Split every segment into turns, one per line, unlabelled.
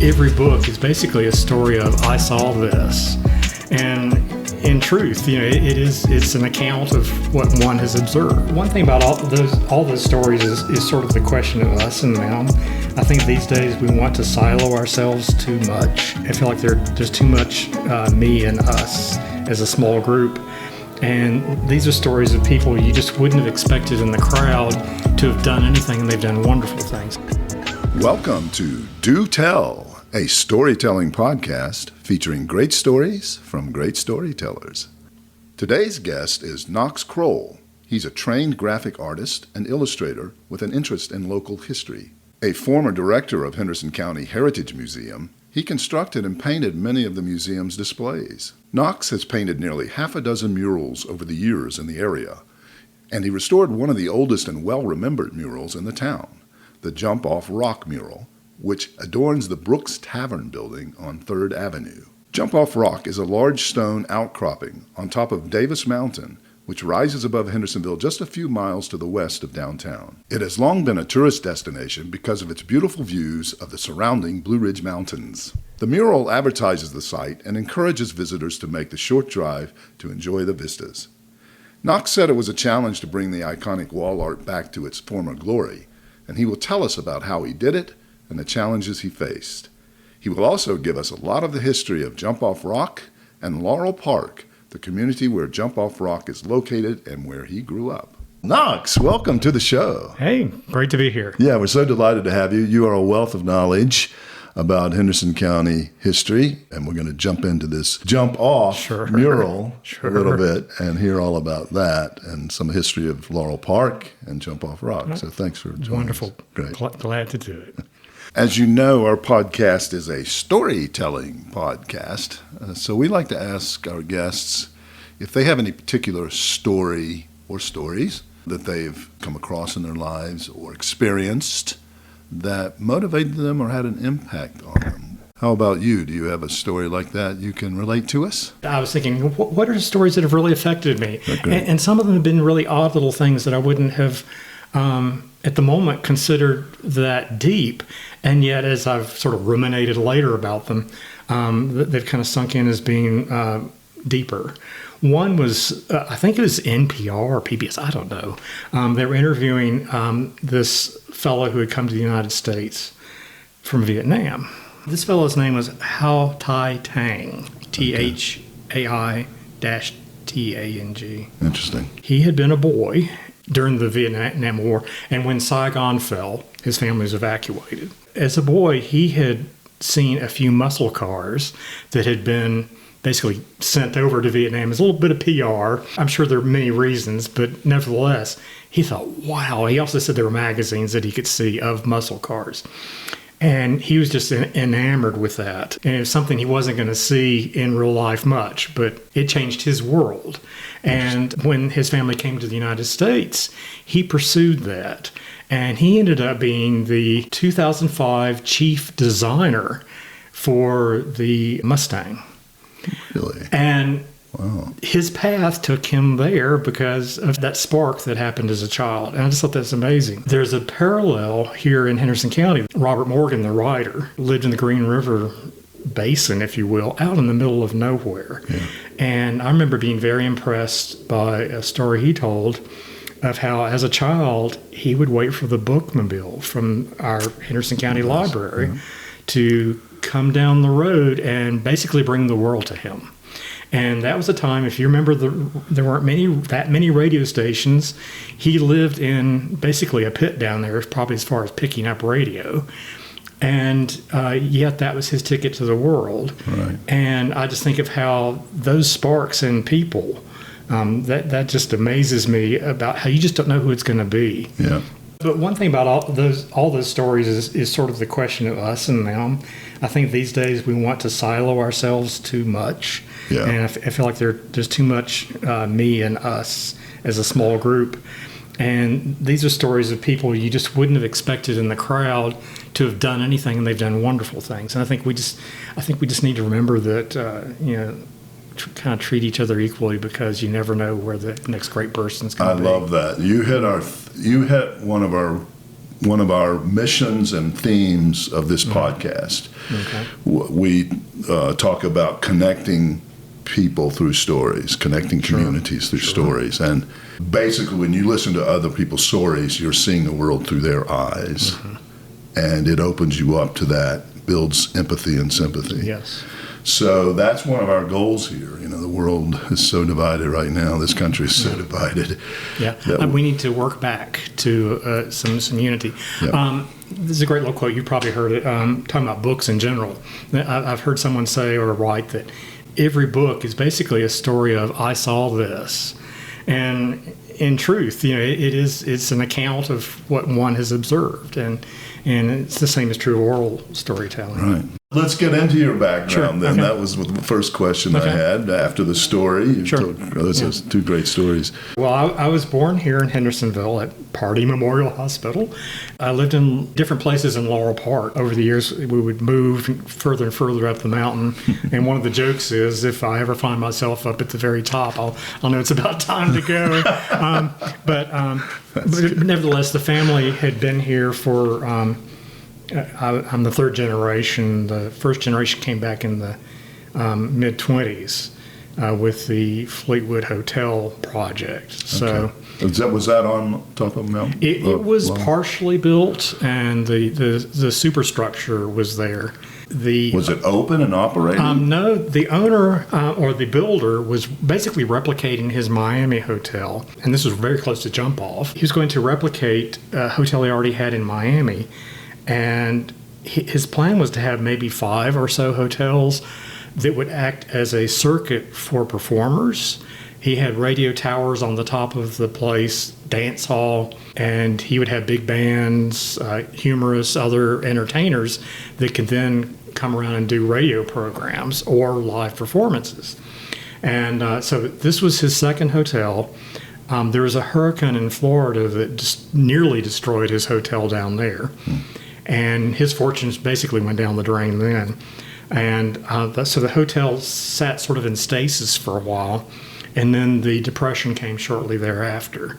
every book is basically a story of I saw this, and in truth, it's an account of what one has observed. One thing about all those stories is sort of the question of us and them. I think these days we want to silo ourselves too much. I feel like there's too much me and us as a small group. And these are stories of people you just wouldn't have expected in the crowd to have done anything, and they've done wonderful things.
Welcome to Do Tell, a storytelling podcast featuring great stories from great storytellers. Today's guest is Knox Kroll. He's a trained graphic artist and illustrator with an interest in local history. A former director of Henderson County Heritage Museum, he constructed and painted many of the museum's displays. Knox has painted nearly half a dozen murals over the years in the area, and he restored one of the oldest and well-remembered murals in the town, the Jump Off Rock mural, which adorns the Brooks Tavern building on 3rd Avenue. Jump Off Rock is a large stone outcropping on top of Davis Mountain, which rises above Hendersonville just a few miles to the west of downtown. It has long been a tourist destination because of its beautiful views of the surrounding Blue Ridge Mountains. The mural advertises the site and encourages visitors to make the short drive to enjoy the vistas. Knox said it was a challenge to bring the iconic wall art back to its former glory, and he will tell us about how he did it and the challenges he faced. He will also give us a lot of the history of Jump Off Rock and Laurel Park, the community where Jump Off Rock is located and where he grew up. Knox, welcome to the show.
Hey, great to be here.
Yeah, we're so delighted to have you. You are a wealth of knowledge about Henderson County history, and we're going to jump into this Jump Off mural a little bit and hear all about that and some history of Laurel Park and Jump Off Rock. So thanks for joining
Wonderful.
us. Great.
Glad to do it.
As you know, our podcast is a storytelling podcast, so we like to ask our guests if they have any particular story or stories that they've come across in their lives or experienced that motivated them or had an impact on them. How about you? Do you have a story like that you can relate to us?
I was thinking, what are stories that have really affected me? And some of them have been really odd little things that I wouldn't have at the moment considered that deep, and yet as I've sort of ruminated later about them, they've kind of sunk in as being deeper. One was, I think it was NPR or PBS, I don't know. They were interviewing this fellow who had come to the United States from Vietnam. This fellow's name was Hau Tai Tang, Thai-Tang.
Interesting.
He had been a boy during the Vietnam War, and when Saigon fell, his family was evacuated. As a boy, he had seen a few muscle cars that had been basically sent over to Vietnam as a little bit of PR. I'm sure there are many reasons, but nevertheless, he thought, wow. He also said there were magazines that he could see of muscle cars. And he was just enamored with that. And it was something he wasn't going to see in real life much, but it changed his world. And when his family came to the United States, he pursued that. And he ended up being the 2005 chief designer for the Mustang.
Really?
And
wow.
His path took him there because of that spark that happened as a child. And I just thought that's amazing. There's a parallel here in Henderson County. Robert Morgan, the writer, lived in the Green River Basin, if you will, out in the middle of nowhere. Yeah. And I remember being very impressed by a story he told of how, as a child, he would wait for the bookmobile from our Henderson County Library to come down the road and basically bring the world to him. And that was a time, if you remember, there weren't that many radio stations. He lived in basically a pit down there, probably as far as picking up radio. And yet that was his ticket to the world.
Right.
And I just think of how those sparks in people, that just amazes me about how you just don't know who it's going to be.
Yeah.
But one thing about all those stories is sort of the question of us and them. I think these days we want to silo ourselves too much.
Yeah.
And I feel like there's too much me and us as a small group. And these are stories of people you just wouldn't have expected in the crowd to have done anything, and they've done wonderful things. And I think we just need to remember that kind of treat each other equally, because you never know where the next great person's going to be.
I love that. You hit one of our one of our missions and themes of this podcast.
Okay.
We talk about connecting people through stories, connecting communities through stories. And basically, when you listen to other people's stories, you're seeing the world through their eyes. And it opens you up to that, builds empathy and sympathy.
Yes.
So that's one of our goals here. You know, the world is so divided right now. This country is so divided.
Yeah, we need to work back to some unity.
Yeah.
This is a great little quote. You probably heard it, talking about books in general. I've heard someone say or write that every book is basically a story of, I saw this. And in truth, you know, it's an account of what one has observed. And it's the same as true oral storytelling.
Right. Let's get into your background then.
Okay.
That was the first question I had after the story. You told those are two great stories.
Well, I was born here in Hendersonville at Pardee Memorial Hospital. I lived in different places in Laurel Park. Over the years, we would move further and further up the mountain. And one of the jokes is, if I ever find myself up at the very top, I'll know it's about time to go. But nevertheless, the family had been here for... I'm the third generation. The first generation came back in the mid-20s with the Fleetwood Hotel project. So
was that on top of the mountain?
It was partially built, and the superstructure was there.
Was it open and operating?
No, the owner or the builder was basically replicating his Miami hotel, and this was very close to jump off. He was going to replicate a hotel he already had in Miami. And his plan was to have maybe 5 or so hotels that would act as a circuit for performers. He had radio towers on the top of the place, dance hall, and he would have big bands, humorous, other entertainers that could then come around and do radio programs or live performances. And so this was his second hotel. There was a hurricane in Florida that just nearly destroyed his hotel down there. And his fortunes basically went down the drain then. And so the hotel sat sort of in stasis for a while, and then the Depression came shortly thereafter.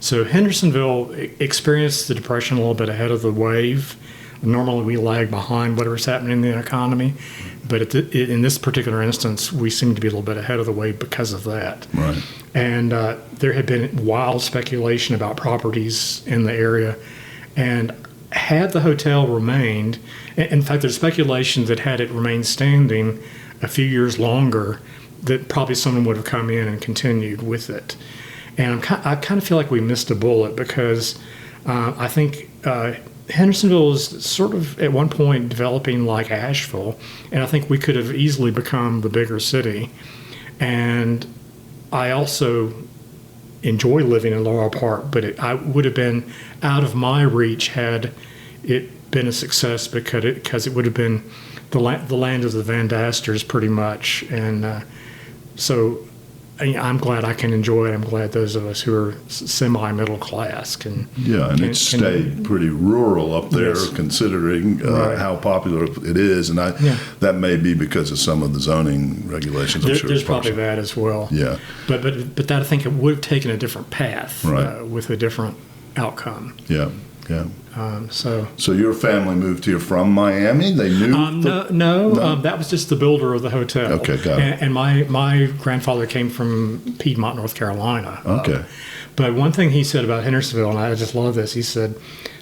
So Hendersonville experienced the Depression a little bit ahead of the wave. Normally we lag behind whatever's happening in the economy, but in this particular instance, we seem to be a little bit ahead of the wave because of that.
Right.
And there had been wild speculation about properties in the area, and had the hotel remained, in fact, there's speculation that had it remained standing a few years longer, that probably someone would have come in and continued with it. And I kind of feel like we missed a bullet because I think Hendersonville was sort of at one point developing like Asheville, and I think we could have easily become the bigger city. And I also enjoy living in Laurel Park, but I would have been out of my reach had it been a success because it would have been the land of the Van Dasters pretty much. And so I'm glad I can enjoy it. I'm glad those of us who are semi-middle class can.
Yeah, and it stayed pretty rural up there,
Yes.
considering how popular it is. And that may be because of some of the zoning regulations. I'm sure
There's
it's
probably
partial.
that as well.
Yeah.
But that I think it would have taken a different path with a different outcome.
Yeah. Yeah.
So
your family moved here from Miami? They knew?
No. That was just the builder of the hotel.
Okay, got it.
And my grandfather came from Piedmont, North Carolina.
Okay.
But one thing he said about Hendersonville, and I just love this, he said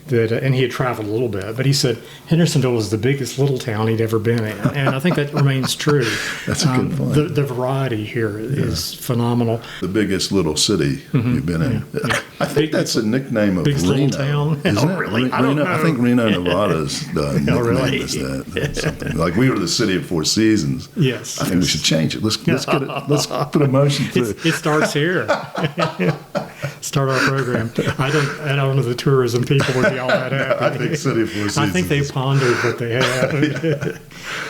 that, and he had traveled a little bit, but he said Hendersonville was the biggest little town he'd ever been in. And I think that remains true.
That's a good point.
The variety here is phenomenal.
The biggest little city you've been in.
Yeah.
I think that's a nickname of
Biggest
Reno.
little town?
Isn't
Oh,
it?
really? I don't know.
I think Reno, Nevada's nickname
really?
is that. Something. Like we were the city of Four Seasons.
Yes.
I think we should change it. Let's get it. Let's put a motion through.
It starts here. Start our program. I don't know the tourism people would be all that happy.
I think City of Four Seasons.
I think they pondered what they had.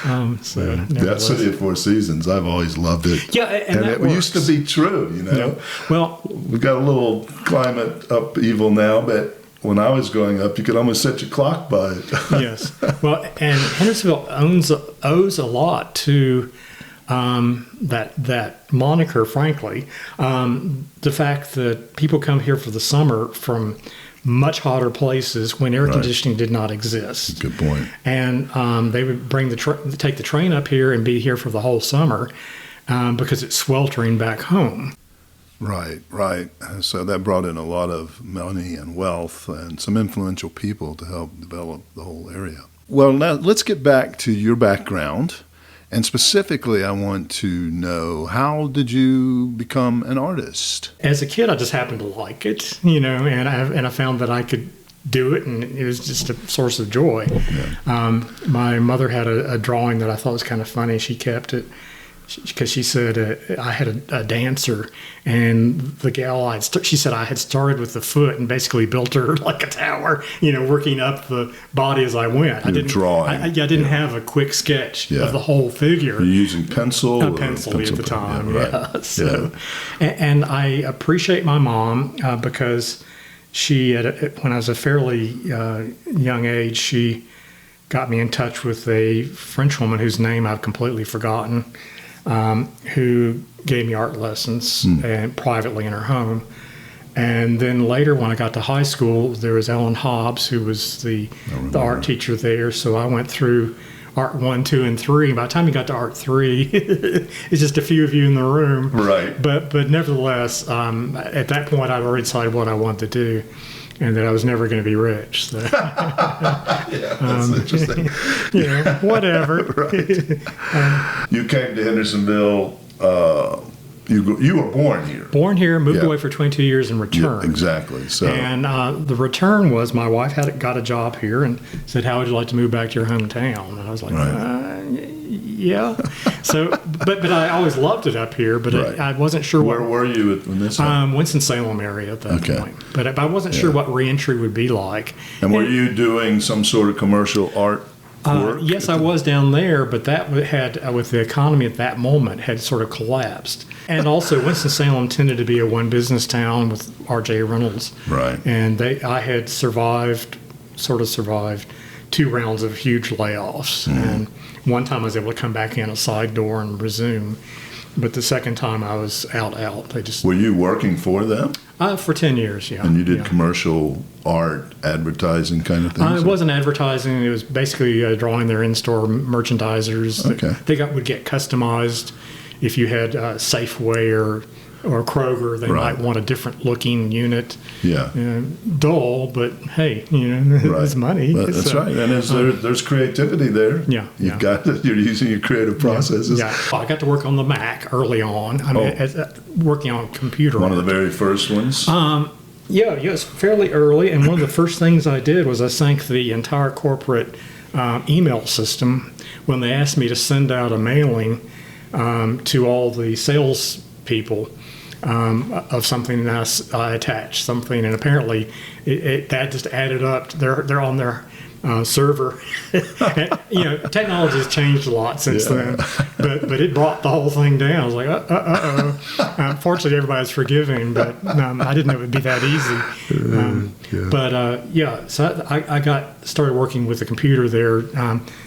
That City of Four Seasons, I've always loved it.
Yeah, and that
it used to be true, you know.
Yeah. Well,
we've got a little climate upheaval now, but when I was growing up, you could almost set your clock by it.
Yes. Well, and Hendersonville owes a lot to that moniker, frankly. The fact that people come here for the summer from much hotter places when air
Right.
conditioning did not exist.
Good point.
And they would take the train up here and be here for the whole summer because it's sweltering back home.
Right, right. So that brought in a lot of money and wealth and some influential people to help develop the whole area. Well, now let's get back to your background. And specifically, I want to know, how did you become an artist?
As a kid, I just happened to like it, and I found that I could do it, and it was just a source of joy.
Yeah.
My mother had a drawing that I thought was kind of funny. She kept it because she said I had a dancer, and the gal she said I had started with the foot and basically built her like a tower, working up the body as I went. I didn't
drawing.
I didn't have a quick sketch of the whole figure.
You're using pencil?
A pencil at the time,
right.
yeah. So, and I appreciate my mom because she, when I was a fairly young age, she got me in touch with a French woman whose name I've completely forgotten, who gave me art lessons and privately in her home. And then later, when I got to high school, there was Ellen Hobbs, who was the art teacher there. So I went through Art 1, 2, and 3. By the time you got to Art 3, it's just a few of you in the room.
Right.
But nevertheless, at that point, I'd already decided what I wanted to do, and that I was never going to be rich. So.
Yeah, that's interesting.
Whatever.
Right. You came to Hendersonville. You were born here.
Born here, moved away for 22 years and returned.
Yeah, exactly. So.
And the return was my wife got a job here and said, "How would you like to move back to your hometown?" And I was like, yeah. So, but I always loved it up here, but
Right.
I wasn't sure
Where were you when this happened?
Winston-Salem area at that
Okay.
point. But I wasn't sure what reentry would be like.
And were you doing some sort of commercial art work?
Yes, I was down there, but that had, with the economy at that moment, had sort of collapsed. And also, Winston-Salem tended to be a one-business town with R.J. Reynolds.
Right.
And I had survived 2 rounds of huge layoffs. And one time I was able to come back in a side door and resume. But the second time I was out. They just
Were you working for them?
for 10 years, yeah.
And you did
yeah.
commercial art, advertising kind of things?
It wasn't advertising. It was basically drawing their in-store merchandisers.
Okay.
They would get customized. If you had Safeway or Kroger, they
Right.
might want a different looking unit.
Yeah.
Dull, but hey, it's money.
Well, that's
So,
right. And there's creativity there.
Yeah,
You've got you're using your creative processes.
Yeah, I got to work on the Mac early on. Working on a computer.
One of the very first ones.
Yes, fairly early. And one of the first things I did was I sank the entire corporate email system when they asked me to send out a mailing to all the sales people of something, and I attached something, and apparently that just added up. They're on their server. And, technology has changed a lot since then, but it brought the whole thing down. I was like, fortunately, everybody's forgiving, but I didn't know it would be that easy. But so I started working with the computer there.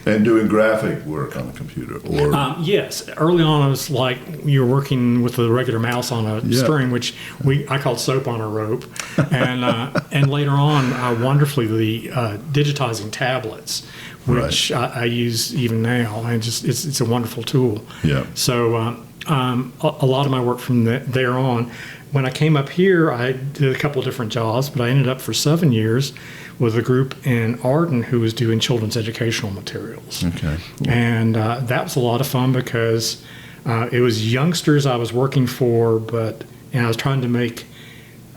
And doing graphic work on the computer, or
Yes, early on I was like you were working with a regular mouse on a string, which I called soap on a rope, and later on, wonderfully, the digitizing tablets, which I use even now, and it's a wonderful tool.
Yeah.
So a lot of my work from there on. When I came up here, I did a couple of different jobs, but I ended up for 7 years with a group in Arden who was doing children's educational materials.
Okay.
And that was a lot of fun because it was youngsters I was working for, and I was trying to make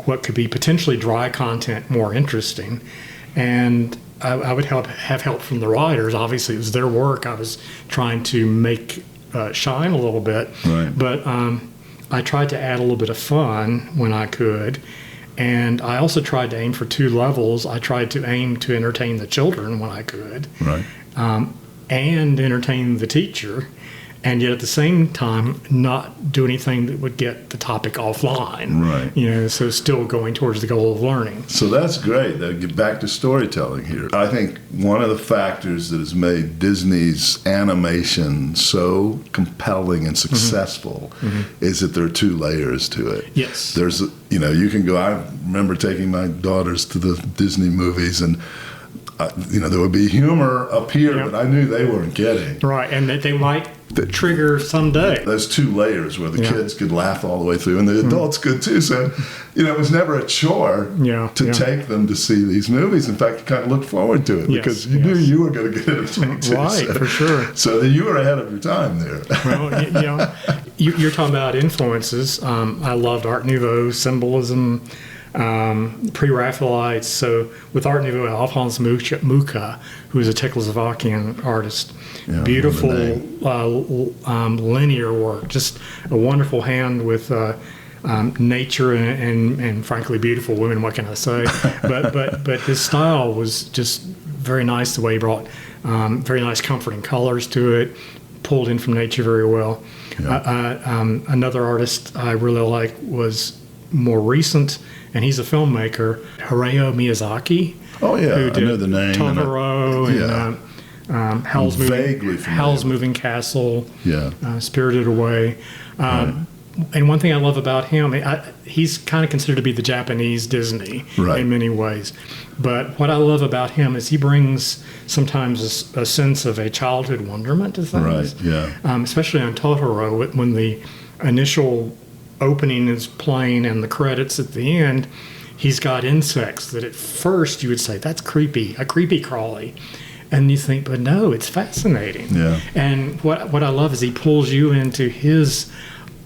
what could be potentially dry content more interesting. And I would have help from the writers. Obviously, it was their work I was trying to make shine a little bit.
Right.
But I tried to add a little bit of fun when I could. And I also tried to aim for 2 levels. I tried to aim to entertain the children when I could.
Right.
And entertain the teacher. and yet at the same time not do anything that would get the topic offline.
Right.
So still going towards the goal of learning.
So that's great. Get back to storytelling here. I think one of the factors that has made Disney's animation so compelling and successful is that there are two layers to it.
Yes.
There's, you can go, I remember taking my daughters to the Disney movies, and there would be humor up here that I knew they weren't getting.
Right, and that they might trigger someday.
Those two layers where the kids could laugh all the way through, and the adults could too. So, it was never a chore to take them to see these movies. In fact, you kind of looked forward to it because you knew you were going to get entertained too.
Right, for sure.
So you were ahead of your time there.
Well, you're talking about influences. I loved Art Nouveau, symbolism, pre-Raphaelites. So with Art Nouveau, Alphonse Mucha, who is a Czechoslovakian artist, beautiful linear work, just a wonderful hand with nature and frankly beautiful women. What can I say? But his style was just very nice. The way he brought very nice, comforting colors to it, pulled in from nature very well. Another artist I really like was more recent, and he's a filmmaker, Hayao Miyazaki.
Oh yeah,
who did
I know the name.
Totoro and Howl's Moving Castle. Spirited Away. And one thing I love about him, he's kind of considered to be the Japanese Disney in many ways. But what I love about him is he brings sometimes a sense of a childhood wonderment to things. Especially on Totoro, when the initial opening is playing and the credits at the end, he's got insects that at first you would say, that's creepy, a creepy crawly. And you think, but no, it's fascinating. And what I love is he pulls you into his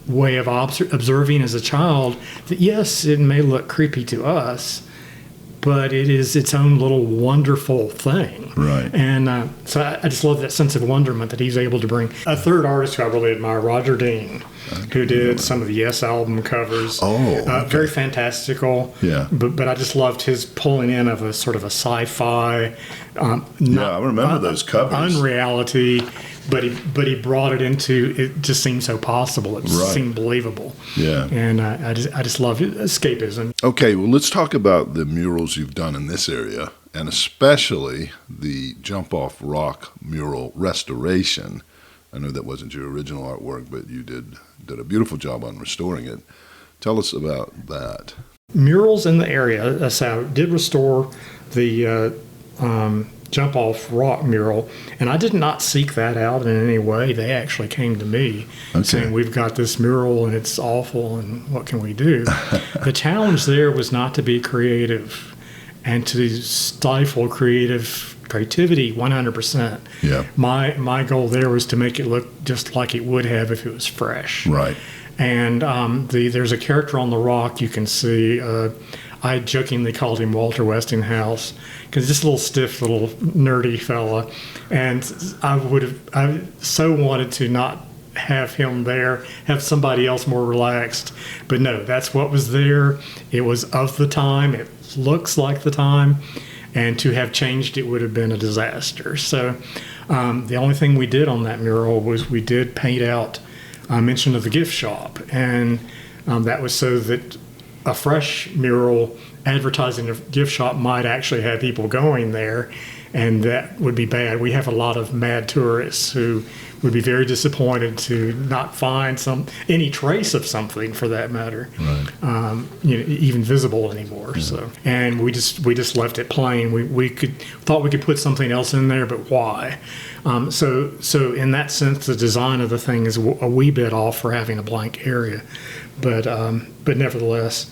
way of observing as a child that, yes, it may look creepy to us, but it is its own little wonderful thing. And so I just love that sense of wonderment that he's able to bring. A third artist who I really admire, Roger Dean, who did some of the Yes album covers. Very fantastical. But I just loved his pulling in of a sort of a sci-fi.
I remember those covers.
Unreality. But he brought it into, it just seemed so possible. It seemed believable. And I just love escapism.
Okay, well, let's talk about the murals you've done in this area, and especially the Jump Off Rock mural restoration. I know that wasn't your original artwork, but you did a beautiful job on restoring it. Tell us about that.
Murals in the area, so I did restore the Jump Off Rock mural, and I did not seek that out in any way. They actually came to me saying, we've got this mural and it's awful and what can we do? The challenge there was not to be creative and to stifle creativity 100%. My goal there was to make it look just like it would have if it was fresh. And there's a character on the rock you can see. I jokingly called him Walter Westinghouse because just a little stiff, little nerdy fella. And I so wanted to not have him there, have somebody else more relaxed. But no, that's what was there. It was of the time. It looks like the time. And to have changed it would have been a disaster. So the only thing we did on that mural was we did paint out mention of the gift shop. And that was so that a fresh mural advertising a gift shop might actually have people going there, and that would be bad. We have a lot of mad tourists who would be very disappointed to not find any trace of something, for that matter, even visible anymore. So, and we just left it plain. We thought we could put something else in there, but why? So in that sense, the design of the thing is a wee bit off for having a blank area, but nevertheless,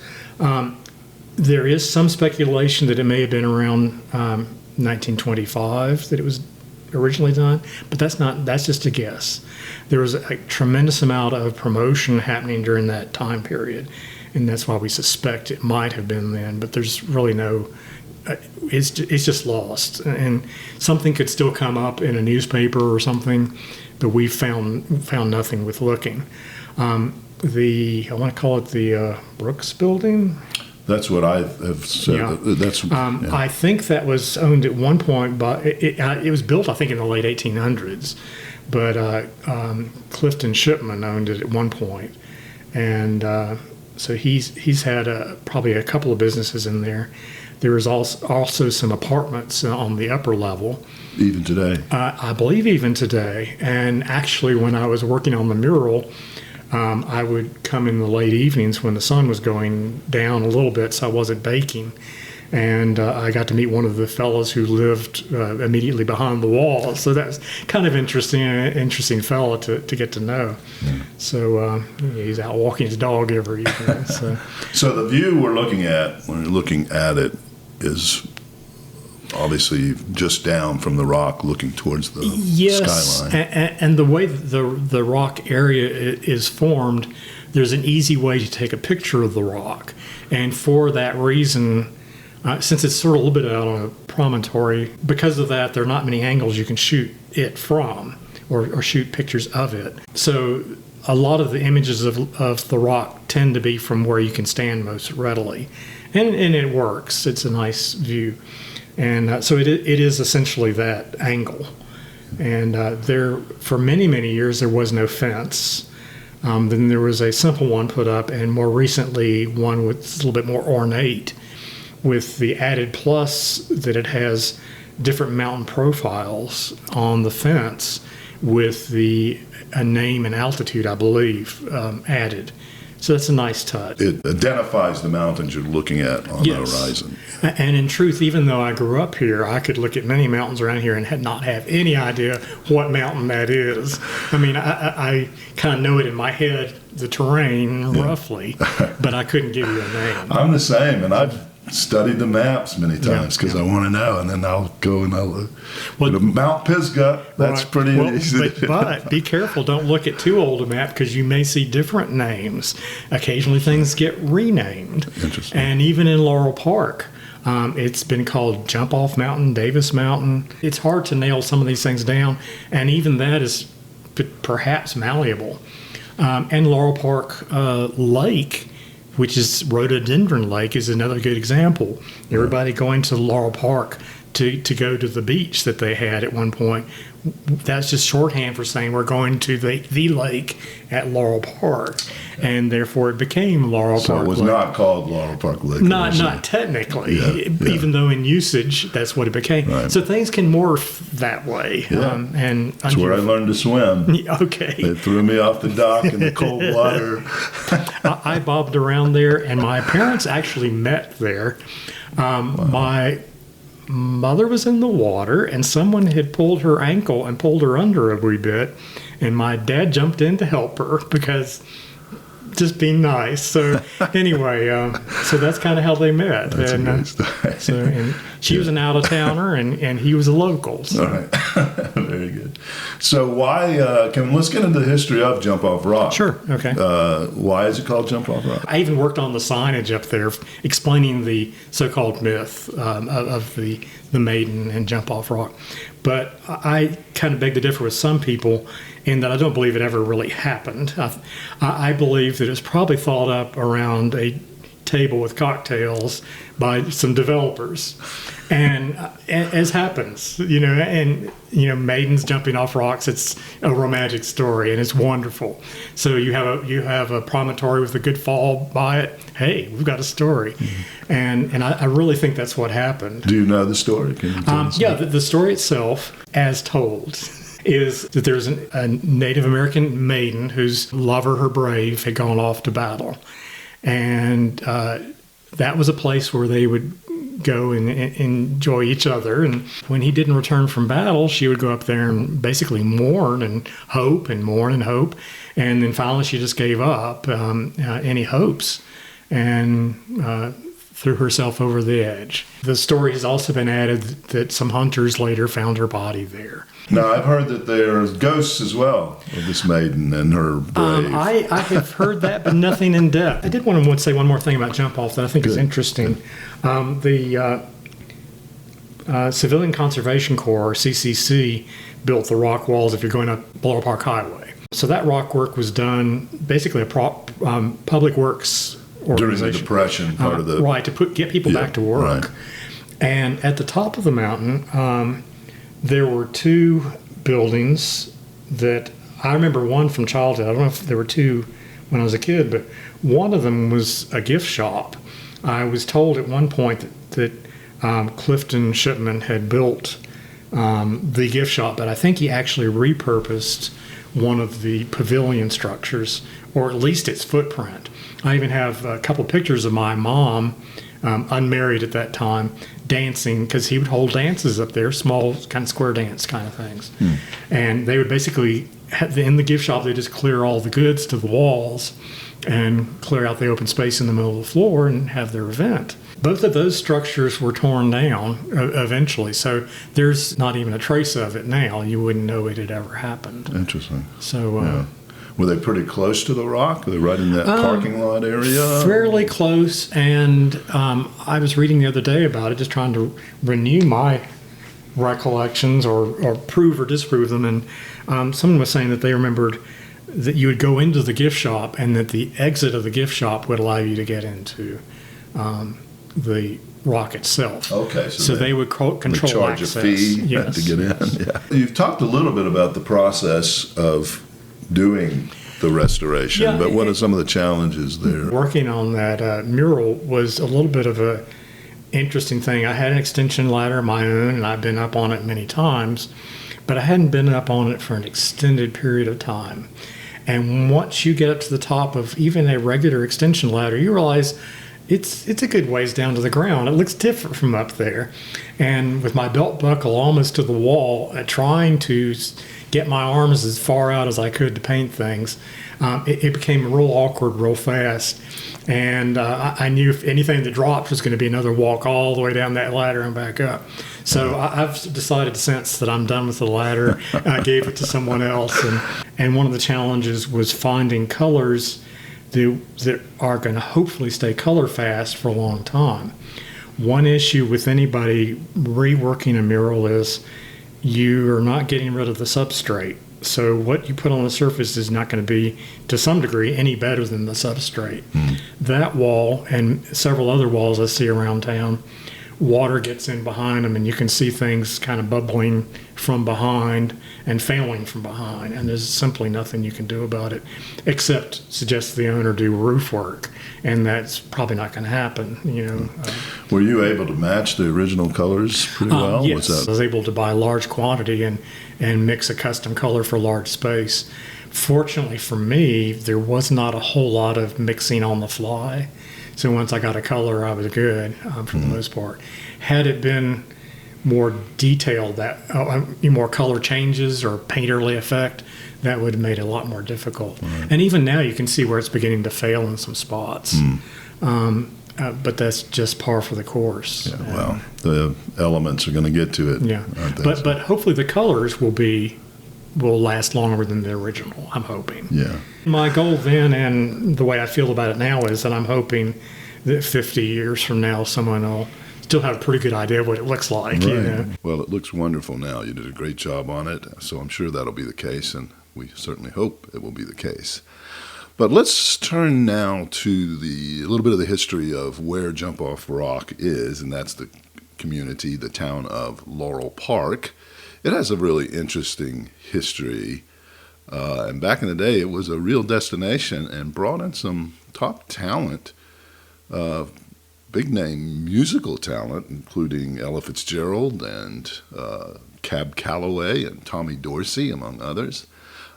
there is some speculation that it may have been around 1925 that it was originally done, but that's just a guess. There was a tremendous amount of promotion happening during that time period, and that's why we suspect it might have been then, but there's really no, it's just lost. And something could still come up in a newspaper or something, but we found nothing with looking. I want to call it the Brooks Building.
That's what I have said.
Yeah.
That's
I think that was owned at one point, but it was built, I think, in the late 1800s. But Clifton Shipman owned it at one point, and so he's had probably a couple of businesses in there. There was also some apartments on the upper level.
Even today.
I believe even today. And actually, when I was working on the mural, I would come in the late evenings when the sun was going down a little bit, so I wasn't baking. And I got to meet one of the fellows who lived immediately behind the wall. So that's kind of interesting fellow to get to know. Yeah. So he's out walking his dog every evening.
So the view we're looking at, when you're looking at it, is obviously just down from the rock looking towards the skyline.
And the way the rock area is formed, there's an easy way to take a picture of the rock. And for that reason, since it's sort of a little bit out on a promontory, because of that, there are not many angles you can shoot it from or shoot pictures of it. So a lot of the images of the rock tend to be from where you can stand most readily. And it works. It's a nice view. And so it is essentially that angle. And there, for many, many years, there was no fence. Then there was a simple one put up, and more recently, one with a little bit more ornate, with the added plus that it has different mountain profiles on the fence with a name and altitude, I believe, added. So that's a nice touch.
It identifies the mountains you're looking at on the horizon.
And in truth, even though I grew up here, I could look at many mountains around here and not have any idea what mountain that is. I mean, I kind of know it in my head, the terrain, roughly, but I couldn't give you a name.
I'm the same, and I've studied the maps many times because I want to know, and then I'll go and I'll look. Well, Mount Pisgah, that's pretty easy.
But be careful, don't look at too old a map because you may see different names. Occasionally things get renamed.
Interesting.
And even in Laurel Park, it's been called Jump Off Mountain, Davis Mountain. It's hard to nail some of these things down, and even that is perhaps malleable. And Laurel Park Lake, which is Rhododendron Lake, is another good example. Everybody going to Laurel Park to go to the beach that they had at one point, that's just shorthand for saying we're going to the lake at Laurel Park, and therefore it became Laurel Park Lake.
So it was not called Laurel Park Lake.
Not technically, even though in usage that's what it became. Right. So things can morph that way.
Yeah.
And
that's where I learned to swim.
Okay.
They threw me off the dock in the cold water.
I bobbed around there, and my parents actually met there. My mother was in the water, and someone had pulled her ankle and pulled her under a wee bit, and my dad jumped in to help her because just being nice. So anyway, so that's kind of how they met.
That's
and,
a great story.
And she was an out-of-towner, and he was a local. So.
All right. Very good. So let's get into the history of Jump Off Rock.
Sure, okay.
Why is it called Jump Off Rock?
I even worked on the signage up there explaining the so-called myth of the maiden and Jump Off Rock. But I kind of beg to differ with some people in that I don't believe it ever really happened. I believe that it's probably thought up around a table with cocktails by some developers, and as happens, maidens jumping off rocks. It's a romantic story, and it's wonderful. So you have a promontory with a good fall by it. Hey, we've got a story, and I really think that's what happened.
Do you know the story? Can you tell us?
Yeah, the story itself, as told, is that there's a Native American maiden whose lover, her brave, had gone off to battle. And that was a place where they would go and enjoy each other. And when he didn't return from battle, she would go up there and basically mourn and hope and mourn and hope. And then finally she just gave up any hopes and threw herself over the edge. The story has also been added that some hunters later found her body there.
Now, I've heard that there's ghosts as well of this maiden and her brave.
I have heard that, but nothing in depth. I did want to say one more thing about Jump Off that I think is interesting. The Civilian Conservation Corps, CCC, built the rock walls if you're going up Laurel Park Highway. So that rock work was done, basically a public works
During the
organization.
Depression, part of the...
Right, to get people back to work.
Right.
And at the top of the mountain, there were two buildings that I remember, one from childhood. I don't know if there were two when I was a kid, but one of them was a gift shop. I was told at one point that Clifton Shipman had built the gift shop, but I think he actually repurposed one of the pavilion structures, or at least its footprint. I even have a couple pictures of my mom, unmarried at that time, dancing, because he would hold dances up there, small kind of square dance kind of things. And they would basically, in the gift shop, they just clear all the goods to the walls and clear out the open space in the middle of the floor and have their event. Both of those structures were torn down eventually, so there's not even a trace of it now. You wouldn't know it had ever happened.
Interesting.
So,
were they pretty close to the rock? Were they right in that parking lot area?
Fairly close, and I was reading the other day about it, just trying to renew my recollections or prove or disprove them, and someone was saying that they remembered that you would go into the gift shop and that the exit of the gift shop would allow you to get into the rock itself.
Okay,
so they would control
charge
access.
A fee
Yes,
to get in.
yes.
Yeah. You've talked a little bit about the process of doing the restoration,
Yeah,
but what are some of the challenges there?
Working on that mural was a little bit of a interesting thing. I had an extension ladder of my own, and I've been up on it many times, but I hadn't been up on it for an extended period of time. And once you get up to the top of even a regular extension ladder, you realize it's a good ways down to the ground. It looks different from up there. And with my belt buckle almost to the wall, trying to get my arms as far out as I could to paint things, it became real awkward real fast. And I knew if anything that dropped was going to be another walk all the way down that ladder and back up. So I've decided since that I'm done with the ladder. I gave it to someone else. And one of the challenges was finding colors that are going to hopefully stay color fast for a long time. One issue with anybody reworking a mural is you are not getting rid of the substrate. So what you put on the surface is not going to be, to some degree, any better than the substrate. That wall and several other walls I see around town, water gets in behind them and you can see things kind of bubbling from behind and failing from behind, and there's simply nothing you can do about it except suggest the owner do roof work, and that's probably not going to happen.
Were you able to match the original colors pretty well?
Yes, I was able to buy a large quantity and mix a custom color for large space. Fortunately for me, there was not a whole lot of mixing on the fly. So once I got a color, I was good for the most part. Had it been more detailed, more color changes or painterly effect, that would have made it a lot more difficult. Right. And even now you can see where it's beginning to fail in some spots. But that's just par for the course.
Yeah, well, the elements are going to get to it.
Yeah, but hopefully the colors will last longer than the original, I'm hoping.
Yeah.
My goal then, and the way I feel about it now, is that I'm hoping that 50 years from now, someone will still have a pretty good idea of what it looks like.
Right. Well, it looks wonderful now. You did a great job on it, so I'm sure that'll be the case, and we certainly hope it will be the case. But let's turn now to a little bit of the history of where Jump Off Rock is, and that's the community, the town of Laurel Park. It has a really interesting history, and back in the day, it was a real destination and brought in some top talent, big-name musical talent, including Ella Fitzgerald and Cab Calloway and Tommy Dorsey, among others.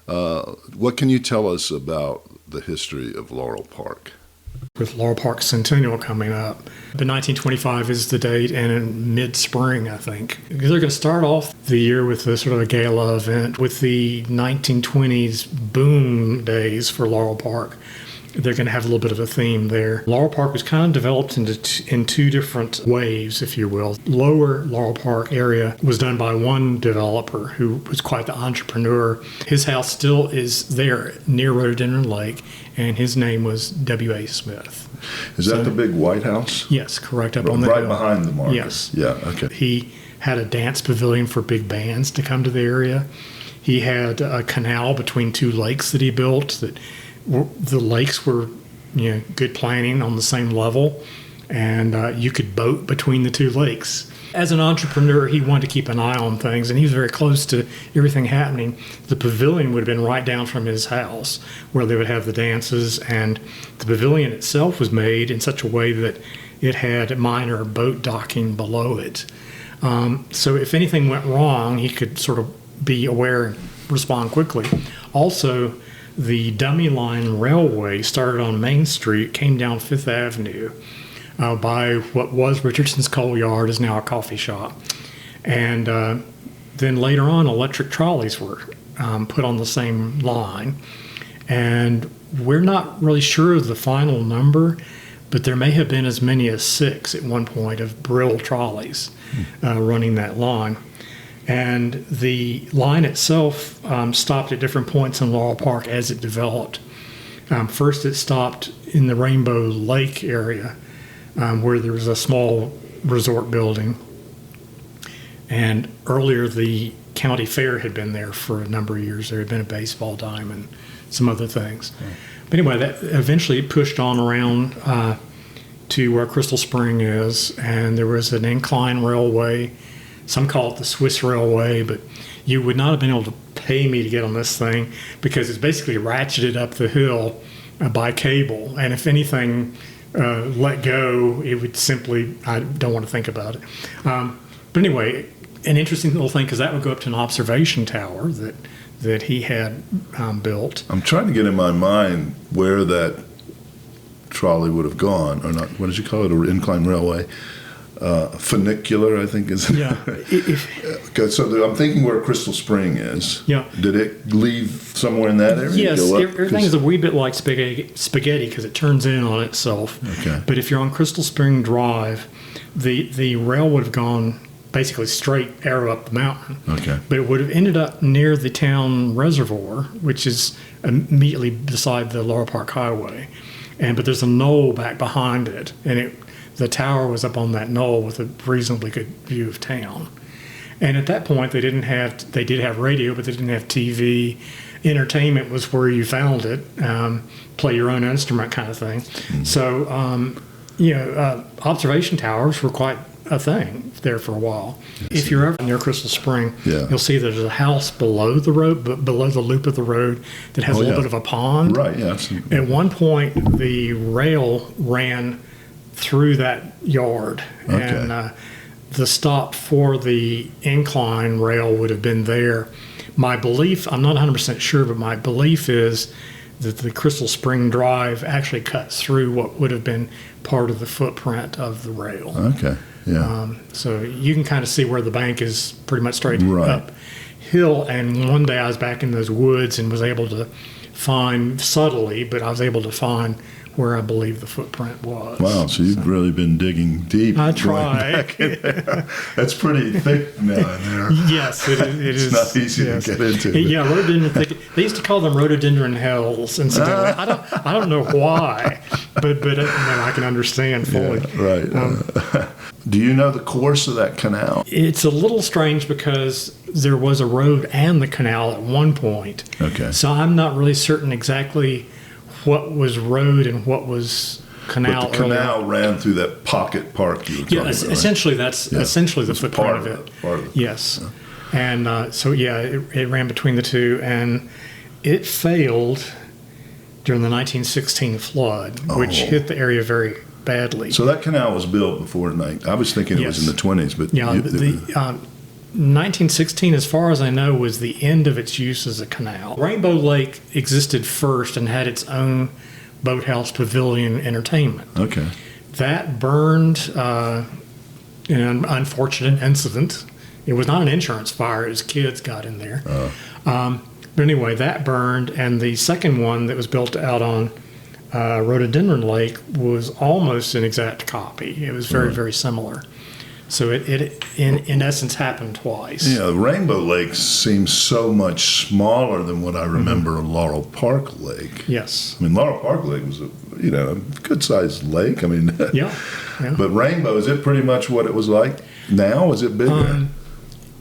What can you tell us about the history of Laurel Park?
With Laurel Park Centennial coming up, but 1925 is the date, and in mid-spring, I think. They're going to start off the year with a sort of a gala event with the 1920s boom days for Laurel Park. They're going to have a little bit of a theme there. Laurel Park was kind of developed in two different waves, if you will. Lower Laurel Park area was done by one developer who was quite the entrepreneur. His house still is there near Rhododendron Lake, and his name was W.A. Smith.
Is that the big White House?
Yes, correct. Up on the
hill.
Right
behind the market.
Yes.
Yeah, okay.
He had a dance pavilion for big bands to come to the area. He had a canal between two lakes that he built. The lakes were good planning on the same level, and you could boat between the two lakes. As an entrepreneur, he wanted to keep an eye on things, and he was very close to everything happening. The pavilion would have been right down from his house where they would have the dances, and the pavilion itself was made in such a way that it had minor boat docking below it. So if anything went wrong, he could sort of be aware and respond quickly. Also, the dummy line railway started on Main Street, came down Fifth Avenue, by what was Richardson's Coal Yard, is now a coffee shop. And then later on, electric trolleys were put on the same line. And we're not really sure of the final number, but there may have been as many as 6 at one point of Brill trolleys running that line. And the line itself stopped at different points in Laurel Park as it developed. First, it stopped in the Rainbow Lake area, where there was a small resort building. And earlier, the county fair had been there for a number of years. There had been a baseball diamond, some other things. But anyway, that eventually pushed on around to where Crystal Spring is, and there was an incline railway. Some call it the Swiss Railway, but you would not have been able to pay me to get on this thing because it's basically ratcheted up the hill by cable. And if anything let go, it would simply, I don't want to think about it. But anyway, an interesting little thing, because that would go up to an observation tower that he had built.
I'm trying to get in my mind where that trolley would have gone, or not, what did you call it, an incline railway? Funicular, I think is.
Yeah.
Okay, so I'm thinking where Crystal Spring is.
Yeah.
Did it leave somewhere in that area?
Yes,
Go up?
everything is a wee bit like spaghetti because it turns in on itself.
Okay.
But if you're on Crystal Spring Drive, the rail would have gone basically straight arrow up the mountain.
Okay.
But it would have ended up near the town reservoir, which is immediately beside the Laurel Park Highway. But there's a knoll back behind it, and the tower was up on that knoll with a reasonably good view of town. And at that point, they did have radio, but they didn't have TV. Entertainment was where you found it, play your own instrument kind of thing. Mm-hmm. So, observation towers were quite a thing there for a while. If you're ever near Crystal Spring, you'll see there's a house below the road, but below the loop of the road that has a little bit of a pond.
Right, yeah.
At one point, the rail ran through that yard, and the stop for the incline rail would have been there. My belief, I'm not 100% sure, but my belief is that the Crystal Spring Drive actually cuts through what would have been part of the footprint of the rail.
Okay, yeah.
So you can kind of see where the bank is pretty much straight uphill. And one day I was back in those woods and was able to find, subtly, but I was able to find where I believe the footprint was.
Wow, so you've really been digging deep.
I try.
That's pretty thick now in there.
Yes, it is.
It's not easy to get into.
Yeah, rhododendron thicket. They used to call them rhododendron hells, incidentally. I don't know why, but I can understand fully.
Yeah, right. Do you know the course of that canal?
It's a little strange because there was a road and the canal at one point.
Okay.
So I'm not really certain exactly what was road and what was canal.
But the canal ran through that pocket park you were talking about, right?
Essentially that's essentially the footprint of it.
Part of it.
Yes. Yeah. And it ran between the two, and it failed during the 1916 flood, which hit the area very badly.
So that canal was built before I was thinking it was in the 20s, but
1916, as far as I know, was the end of its use as a canal. Rainbow Lake existed first and had its own boathouse pavilion entertainment.
Okay.
That burned in an unfortunate incident. It was not an insurance fire. His kids got in there. But anyway, that burned, and the second one that was built out on Rhododendron Lake was almost an exact copy. It was very, very similar. So it in essence happened twice.
Yeah, Rainbow Lake seems so much smaller than what I remember Laurel Park Lake.
Yes.
I mean, Laurel Park Lake was a good-sized lake. I mean,
yeah.
But Rainbow, is it pretty much what it was like now? Is it bigger?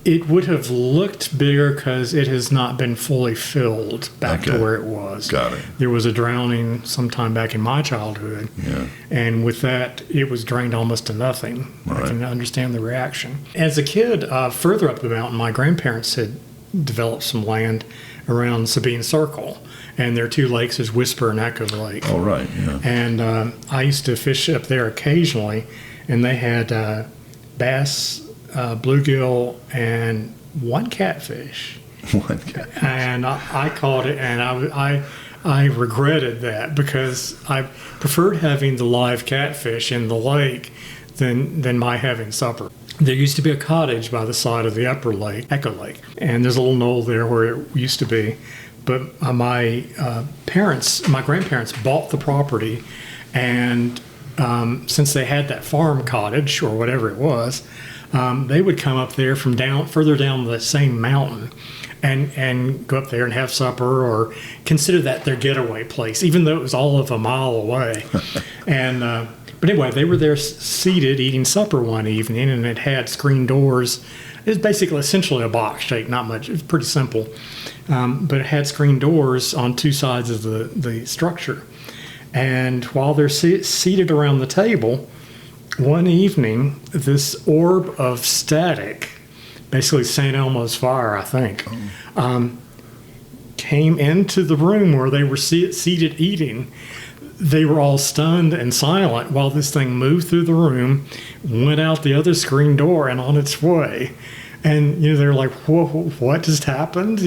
It would have looked bigger because it has not been fully filled back to where it was.
Got it.
There was a drowning sometime back in my childhood.
Yeah.
And with that, it was drained almost to nothing.
Right.
I can understand the reaction. As a kid, further up the mountain, my grandparents had developed some land around Sabine Circle. And there are two lakes, there's Whisper and Echo Lake.
Oh, right. Yeah.
And I used to fish up there occasionally, and they had bass, bluegill, and one catfish.
One cat.
And I caught it, and I regretted that because I preferred having the live catfish in the lake than my having supper. There used to be a cottage by the side of the upper lake, Echo Lake, and there's a little knoll there where it used to be. But my grandparents bought the property, and since they had that farm cottage or whatever it was, they would come up there from further down the same mountain and go up there and have supper or consider that their getaway place, even though it was all of a mile away. But anyway, they were there seated eating supper one evening, and it had screen doors. It was essentially a box shape, not much. It was pretty simple. But it had screen doors on two sides of the structure. And while they're seated around the table, one evening, this orb of static, basically St. Elmo's fire, I think, came into the room where they were seated eating. They were all stunned and silent while this thing moved through the room, went out the other screen door and on its way. And, they're like, whoa, what just happened?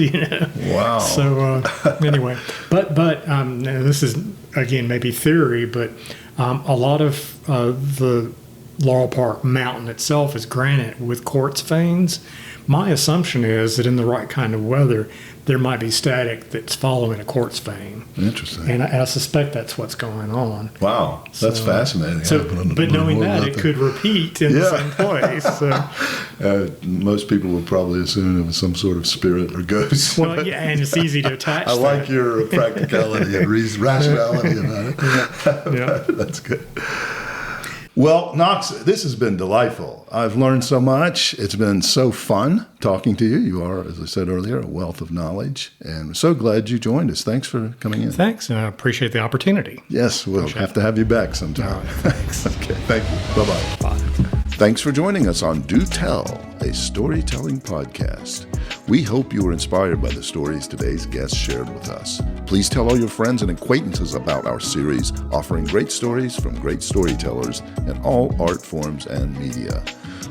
Wow.
So anyway, but this is, again, maybe theory, but a lot of the Laurel Park mountain itself is granite with quartz veins. My assumption is that in the right kind of weather, there might be static that's following a quartz vein.
Interesting.
And I suspect that's what's going on.
Wow, that's fascinating.
But knowing that, it could repeat in the same place. So.
Most people would probably assume it was some sort of spirit or ghost.
Well, yeah, and it's easy to attach.
I like your practicality and rationality about it.
Yeah.
That's good. Well, Knox, this has been delightful. I've learned so much. It's been so fun talking to you. You are, as I said earlier, a wealth of knowledge. And we're so glad you joined us. Thanks for coming in.
Thanks, and I appreciate the opportunity.
Yes, we'll have to have you back sometime.
All right, thanks.
Okay, thank you. Bye-bye.
Bye.
Thanks for joining us on Do Tell, a storytelling podcast. We hope you were inspired by the stories today's guests shared with us. Please tell all your friends and acquaintances about our series offering great stories from great storytellers in all art forms and media.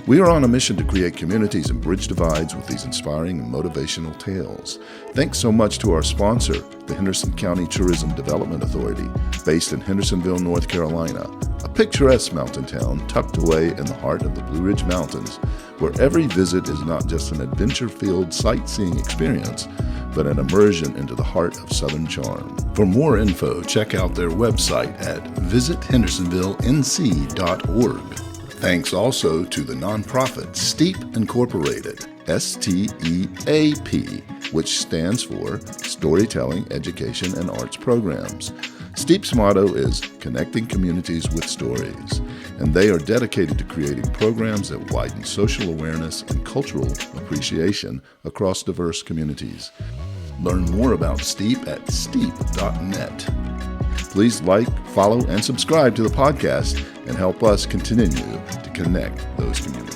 We are on a mission to create communities and bridge divides with these inspiring and motivational tales. Thanks so much to our sponsor, the Henderson County Tourism Development Authority, based in Hendersonville, North Carolina, a picturesque mountain town tucked away in the heart of the Blue Ridge Mountains, where every visit is not just an adventure-filled sightseeing experience, but an immersion into the heart of Southern charm. For more info, check out their website at visithendersonvillenc.org. Thanks also to the nonprofit STEEP Incorporated, STEAP, which stands for Storytelling, Education, and Arts Programs. STEEP's motto is Connecting Communities with Stories, and they are dedicated to creating programs that widen social awareness and cultural appreciation across diverse communities. Learn more about STEEP at steep.net. Please like, follow, and subscribe to the podcast and help us continue to connect those communities.